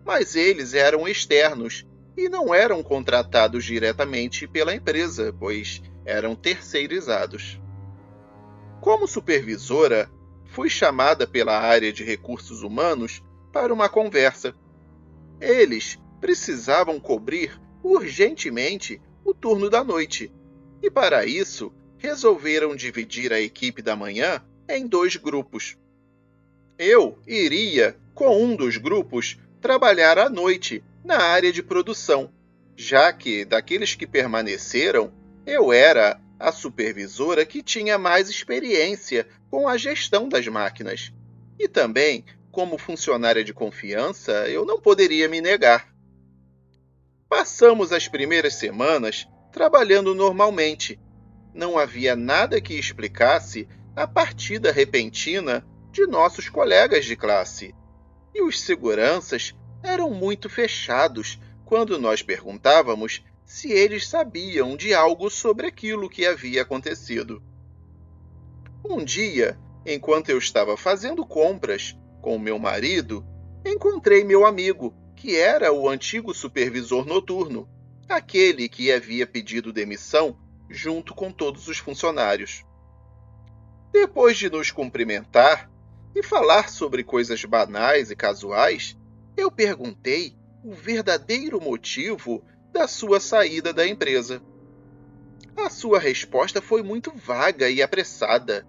Mas eles eram externos e não eram contratados diretamente pela empresa, pois eram terceirizados. Como supervisora, fui chamada pela área de recursos humanos para uma conversa. Eles precisavam cobrir urgentemente o turno da noite, e para isso resolveram dividir a equipe da manhã em 2 grupos. Eu iria, com um dos grupos, trabalhar à noite na área de produção, já que, daqueles que permaneceram, eu era a supervisora que tinha mais experiência com a gestão das máquinas. E também, como funcionária de confiança, eu não poderia me negar. Passamos as primeiras semanas trabalhando normalmente. Não havia nada que explicasse a partida repentina de nossos colegas de classe. E os seguranças eram muito fechados quando nós perguntávamos se eles sabiam de algo sobre aquilo que havia acontecido. Um dia, enquanto eu estava fazendo compras com meu marido, encontrei meu amigo, que era o antigo supervisor noturno, aquele que havia pedido demissão junto com todos os funcionários. Depois de nos cumprimentar e falar sobre coisas banais e casuais, eu perguntei o verdadeiro motivo da sua saída da empresa. A sua resposta foi muito vaga e apressada.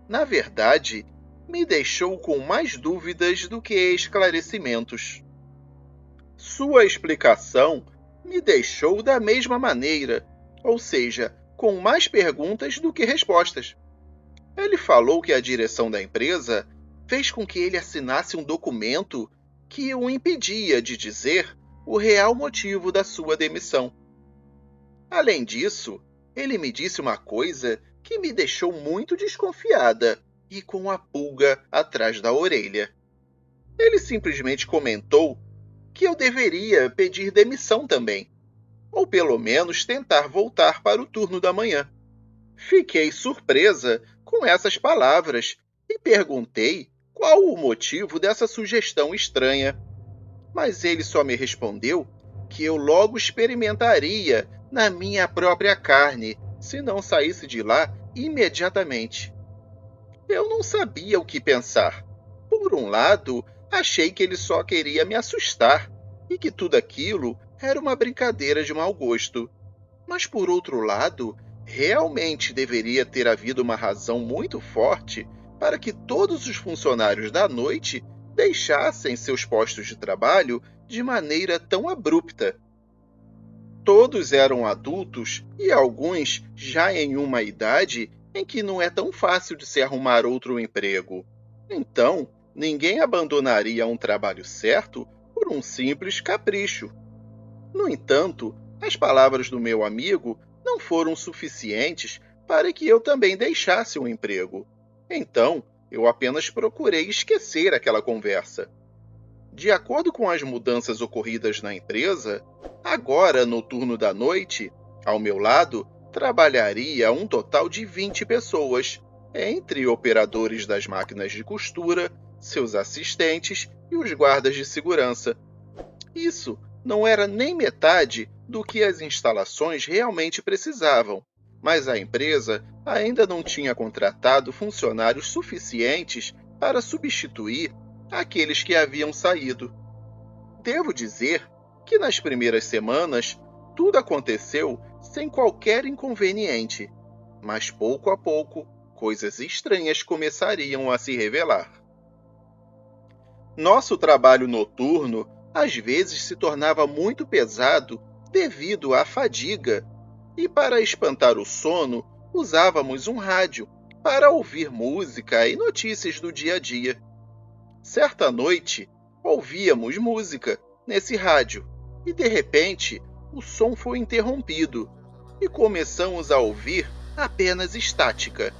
Na verdade, me deixou com mais dúvidas do que esclarecimentos. Sua explicação me deixou da mesma maneira, ou seja, com mais perguntas do que respostas. Ele falou que a direção da empresa fez com que ele assinasse um documento que o impedia de dizer o real motivo da sua demissão. Além disso, ele me disse uma coisa que me deixou muito desconfiada e com a pulga atrás da orelha. Ele simplesmente comentou que eu deveria pedir demissão também, ou pelo menos tentar voltar para o turno da manhã. Fiquei surpresa com essas palavras e perguntei qual o motivo dessa sugestão estranha. Mas ele só me respondeu que eu logo experimentaria na minha própria carne se não saísse de lá imediatamente. Eu não sabia o que pensar. Por um lado, achei que ele só queria me assustar e que tudo aquilo era uma brincadeira de mau gosto. Mas por outro lado, realmente deveria ter havido uma razão muito forte para que todos os funcionários da noite deixassem seus postos de trabalho de maneira tão abrupta. Todos eram adultos e alguns já em uma idade em que não é tão fácil de se arrumar outro emprego. Então, ninguém abandonaria um trabalho certo por um simples capricho. No entanto, as palavras do meu amigo não foram suficientes para que eu também deixasse o emprego. Então, eu apenas procurei esquecer aquela conversa. De acordo com as mudanças ocorridas na empresa, agora no turno da noite, ao meu lado, trabalharia um total de 20 pessoas, entre operadores das máquinas de costura, seus assistentes e os guardas de segurança. Isso não era nem metade do que as instalações realmente precisavam, mas a empresa ainda não tinha contratado funcionários suficientes para substituir aqueles que haviam saído. Devo dizer que nas primeiras semanas tudo aconteceu sem qualquer inconveniente, mas pouco a pouco coisas estranhas começariam a se revelar. Nosso trabalho noturno às vezes se tornava muito pesado devido à fadiga, e para espantar o sono, usávamos um rádio para ouvir música e notícias do dia a dia. Certa noite, ouvíamos música nesse rádio e, de repente, o som foi interrompido e começamos a ouvir apenas estática.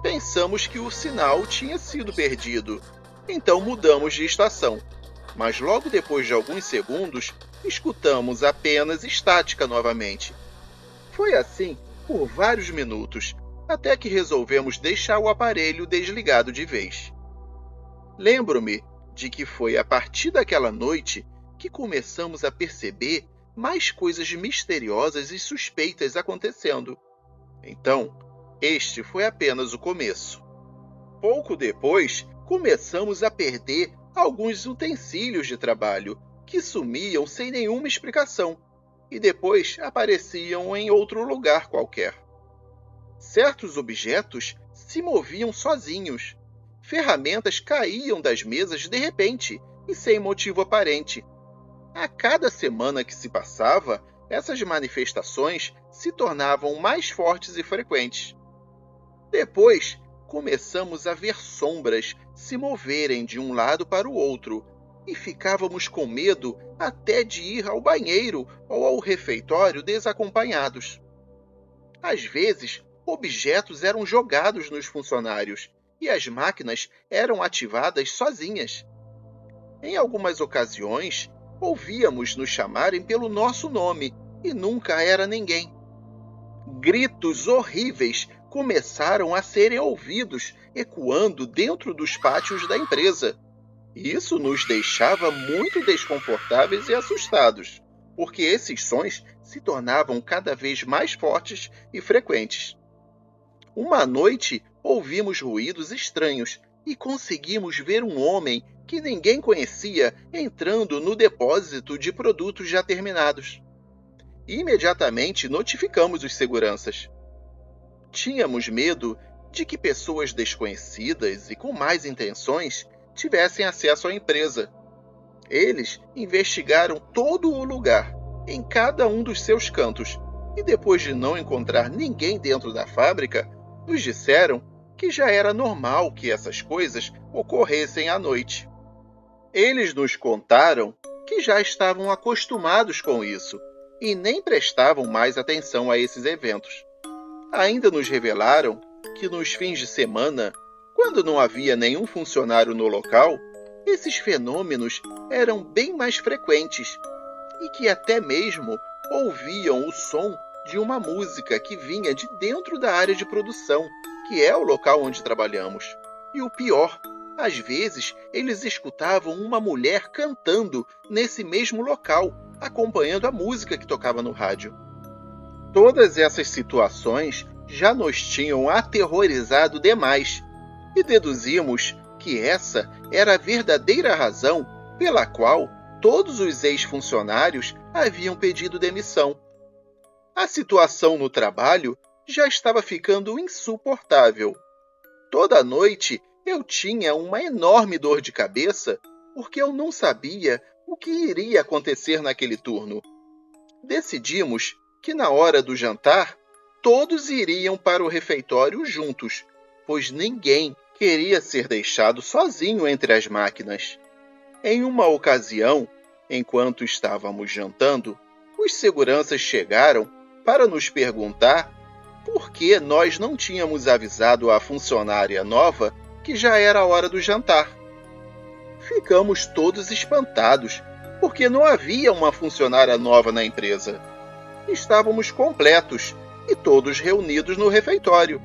Pensamos que o sinal tinha sido perdido, então mudamos de estação. Mas logo depois de alguns segundos, escutamos apenas estática novamente. Foi assim por vários minutos, até que resolvemos deixar o aparelho desligado de vez. Lembro-me de que foi a partir daquela noite que começamos a perceber mais coisas misteriosas e suspeitas acontecendo. Então, este foi apenas o começo. Pouco depois, começamos a perder alguns utensílios de trabalho que sumiam sem nenhuma explicação e depois apareciam em outro lugar qualquer. Certos objetos se moviam sozinhos. Ferramentas caíam das mesas de repente e sem motivo aparente. A cada semana que se passava, essas manifestações se tornavam mais fortes e frequentes. Depois, começamos a ver sombras se moverem de um lado para o outro, e ficávamos com medo até de ir ao banheiro ou ao refeitório desacompanhados. Às vezes, objetos eram jogados nos funcionários e as máquinas eram ativadas sozinhas. Em algumas ocasiões, ouvíamos nos chamarem pelo nosso nome e nunca era ninguém. Gritos horríveis começaram a serem ouvidos ecoando dentro dos pátios da empresa. Isso nos deixava muito desconfortáveis e assustados, porque esses sons se tornavam cada vez mais fortes e frequentes. Uma noite, ouvimos ruídos estranhos e conseguimos ver um homem que ninguém conhecia entrando no depósito de produtos já terminados. Imediatamente notificamos os seguranças. Tínhamos medo de que pessoas desconhecidas e com más intenções tivessem acesso à empresa. Eles investigaram todo o lugar, em cada um dos seus cantos, e depois de não encontrar ninguém dentro da fábrica, nos disseram que já era normal que essas coisas ocorressem à noite. Eles nos contaram que já estavam acostumados com isso e nem prestavam mais atenção a esses eventos. Ainda nos revelaram que nos fins de semana, quando não havia nenhum funcionário no local, esses fenômenos eram bem mais frequentes e que até mesmo ouviam o som de uma música que vinha de dentro da área de produção, que é o local onde trabalhamos. E o pior, às vezes eles escutavam uma mulher cantando nesse mesmo local, acompanhando a música que tocava no rádio. Todas essas situações já nos tinham aterrorizado demais e deduzimos que essa era a verdadeira razão pela qual todos os ex-funcionários haviam pedido demissão. A situação no trabalho já estava ficando insuportável. Toda noite eu tinha uma enorme dor de cabeça porque eu não sabia o que iria acontecer naquele turno. Decidimos que na hora do jantar todos iriam para o refeitório juntos, pois ninguém queria ser deixado sozinho entre as máquinas. Em uma ocasião, enquanto estávamos jantando, os seguranças chegaram para nos perguntar por que nós não tínhamos avisado a funcionária nova que já era a hora do jantar. Ficamos todos espantados, porque não havia uma funcionária nova na empresa. Estávamos completos e todos reunidos no refeitório.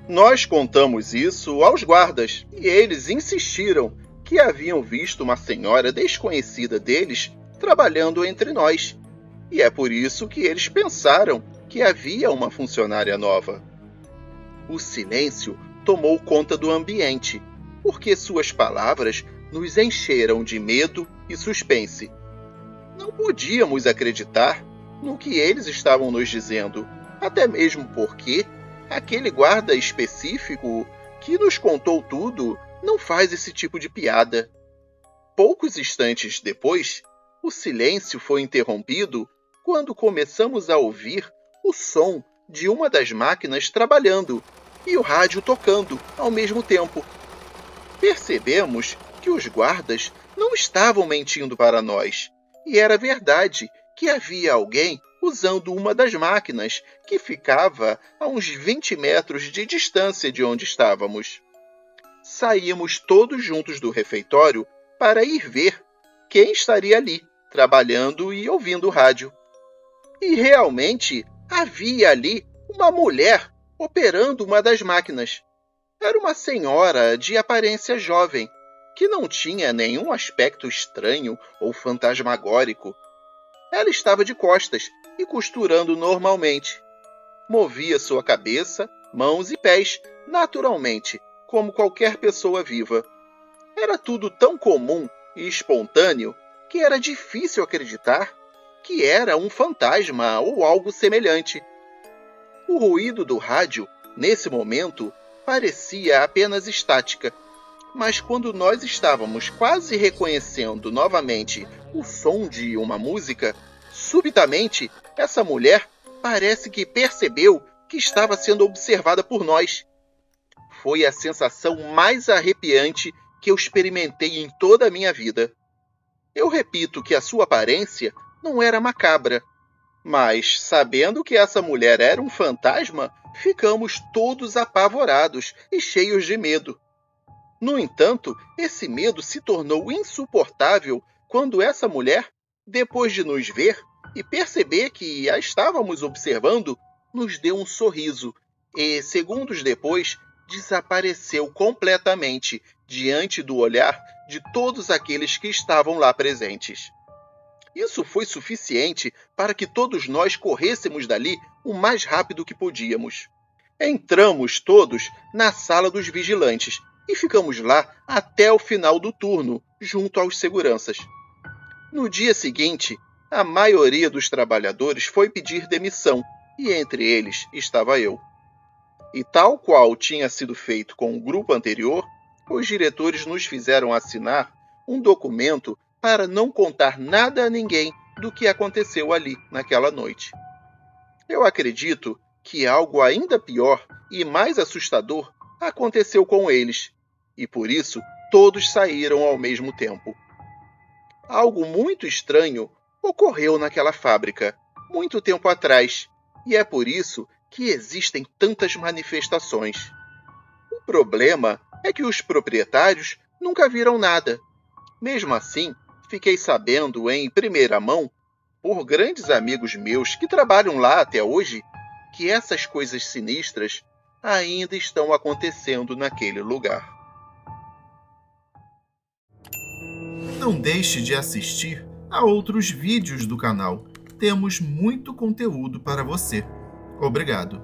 Nós contamos isso aos guardas e eles insistiram que haviam visto uma senhora desconhecida deles trabalhando entre nós. E é por isso que eles pensaram que havia uma funcionária nova. O silêncio tomou conta do ambiente, porque suas palavras nos encheram de medo e suspense. Não podíamos acreditar no que eles estavam nos dizendo, até mesmo porque aquele guarda específico que nos contou tudo não faz esse tipo de piada. Poucos instantes depois, o silêncio foi interrompido quando começamos a ouvir o som de uma das máquinas trabalhando e o rádio tocando ao mesmo tempo. Percebemos que os guardas não estavam mentindo para nós, e era verdade que havia alguém usando uma das máquinas que ficava a uns 20 metros de distância de onde estávamos. Saímos todos juntos do refeitório para ir ver quem estaria ali, trabalhando e ouvindo o rádio. E realmente havia ali uma mulher operando uma das máquinas. Era uma senhora de aparência jovem, que não tinha nenhum aspecto estranho ou fantasmagórico. Ela estava de costas e costurando normalmente. Movia sua cabeça, mãos e pés naturalmente, como qualquer pessoa viva. Era tudo tão comum e espontâneo que era difícil acreditar que era um fantasma ou algo semelhante. O ruído do rádio, nesse momento, parecia apenas estática, mas quando nós estávamos quase reconhecendo novamente o som de uma música, subitamente essa mulher parece que percebeu que estava sendo observada por nós. Foi a sensação mais arrepiante que eu experimentei em toda a minha vida. Eu repito que a sua aparência não era macabra, mas, sabendo que essa mulher era um fantasma, ficamos todos apavorados e cheios de medo. No entanto, esse medo se tornou insuportável quando essa mulher, depois de nos ver e perceber que a estávamos observando, nos deu um sorriso e, segundos depois, desapareceu completamente diante do olhar de todos aqueles que estavam lá presentes. Isso foi suficiente para que todos nós corrêssemos dali o mais rápido que podíamos. Entramos todos na sala dos vigilantes e ficamos lá até o final do turno, junto aos seguranças. No dia seguinte, a maioria dos trabalhadores foi pedir demissão, e entre eles estava eu. E tal qual tinha sido feito com o grupo anterior, os diretores nos fizeram assinar um documento para não contar nada a ninguém do que aconteceu ali naquela noite. Eu acredito que algo ainda pior e mais assustador aconteceu com eles, e por isso todos saíram ao mesmo tempo. Algo muito estranho ocorreu naquela fábrica, muito tempo atrás, e é por isso que existem tantas manifestações. O problema é que os proprietários nunca viram nada. Mesmo assim, fiquei sabendo em primeira mão, por grandes amigos meus que trabalham lá até hoje, que essas coisas sinistras ainda estão acontecendo naquele lugar. Não deixe de assistir a outros vídeos do canal. Temos muito conteúdo para você. Obrigado.